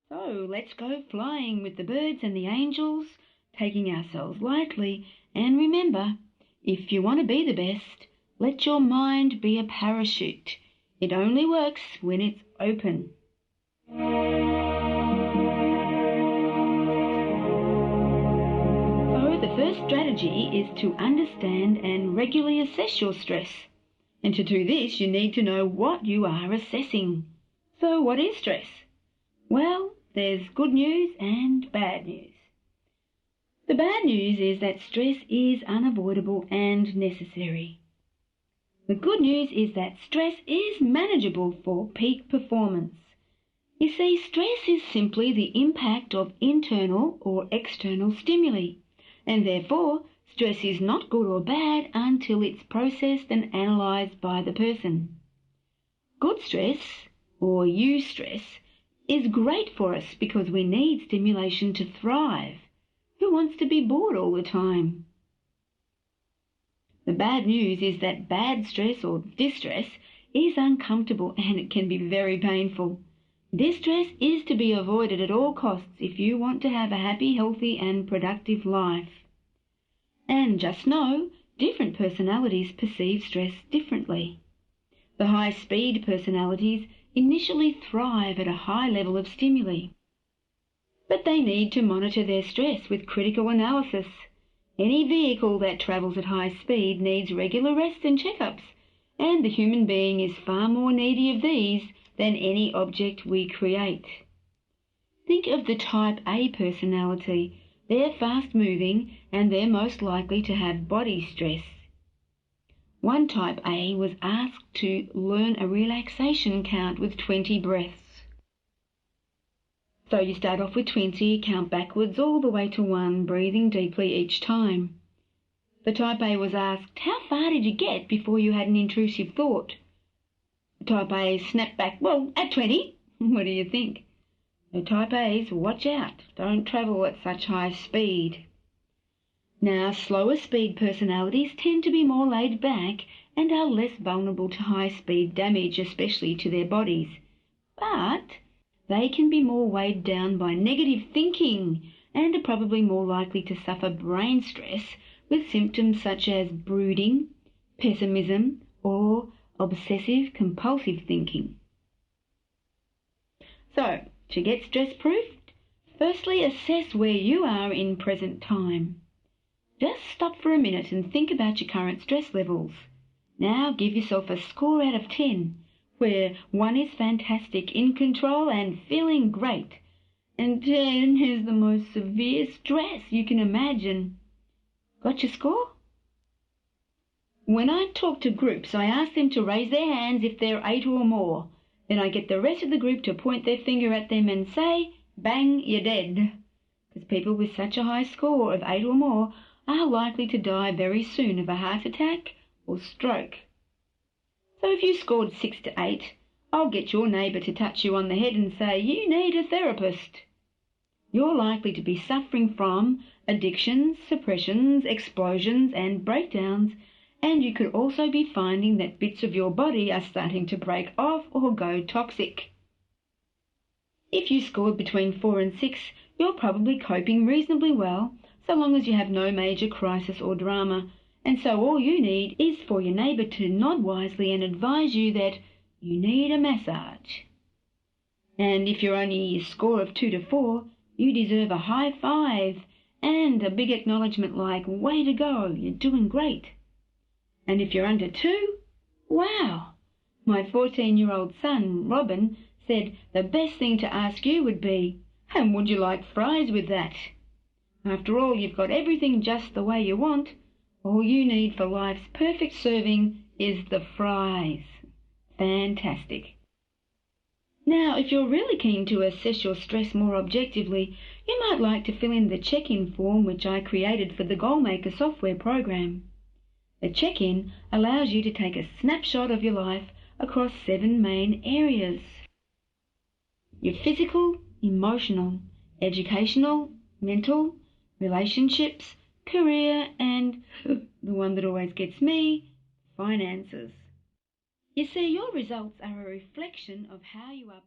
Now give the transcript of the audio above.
So let's go flying with the birds and the angels, taking ourselves lightly, and remember, if you want to be the best, let your mind be a parachute. It only works when it's open. So the first strategy is to understand and regularly assess your stress. And to do this, you need to know what you are assessing. So what is stress? Well, there's good news and bad news. The bad news is that stress is unavoidable and necessary. The good news is that stress is manageable for peak performance. You see, stress is simply the impact of internal or external stimuli, and therefore stress is not good or bad until it's processed and analysed by the person. Good stress, or eustress, is great for us because we need stimulation to thrive. Who wants to be bored all the time? The bad news is that bad stress or distress is uncomfortable and it can be very painful. Distress is to be avoided at all costs if you want to have a happy, healthy and productive life. And just know, different personalities perceive stress differently. The high-speed personalities initially thrive at a high level of stimuli, but they need to monitor their stress with critical analysis. Any vehicle that travels at high speed needs regular rest and checkups, and the human being is far more needy of these than any object we create. Think of the type A personality. They're fast-moving and they're most likely to have body stress. One type A was asked to learn a relaxation count with 20 breaths. So you start off with 20, count backwards all the way to 1, breathing deeply each time. The type A was asked, how far did you get before you had an intrusive thought? The type A snapped back, well, at 20. What do you think? The type A's, watch out, don't travel at such high speed. Now, slower speed personalities tend to be more laid back and are less vulnerable to high speed damage, especially to their bodies. But they can be more weighed down by negative thinking and are probably more likely to suffer brain stress with symptoms such as brooding, pessimism, or obsessive-compulsive thinking. So, to get stress-proofed, firstly assess where you are in present time. Just stop for a minute and think about your current stress levels. Now give yourself a score out of 10, where 1 is fantastic, in control and feeling great, and 10 is the most severe stress you can imagine. Got your score? When I talk to groups, I ask them to raise their hands if they're 8 or more. Then I get the rest of the group to point their finger at them and say, bang, you're dead. Because people with such a high score of 8 or more are likely to die very soon of a heart attack or stroke. So if you scored 6 to 8, I'll get your neighbour to touch you on the head and say, you need a therapist. You're likely to be suffering from addictions, suppressions, explosions and breakdowns, and you could also be finding that bits of your body are starting to break off or go toxic. If you scored between 4 and 6, you're probably coping reasonably well, so long as you have no major crisis or drama, and so all you need is for your neighbour to nod wisely and advise you that you need a massage. And if you're only a score of 2 to 4, you deserve a high five and a big acknowledgement like, way to go, you're doing great. And if you're under 2, wow! My 14-year-old son, Robin, said the best thing to ask you would be, and would you like fries with that? After all, you've got everything just the way you want. All you need for life's perfect serving is the fries. Fantastic. Now, if you're really keen to assess your stress more objectively, you might like to fill in the check-in form which I created for the Goalmaker software program. The check-in allows you to take a snapshot of your life across 7 main areas. Your physical, emotional, educational, mental, relationships, career, and the one that always gets me, finances. You see, your results are a reflection of how you are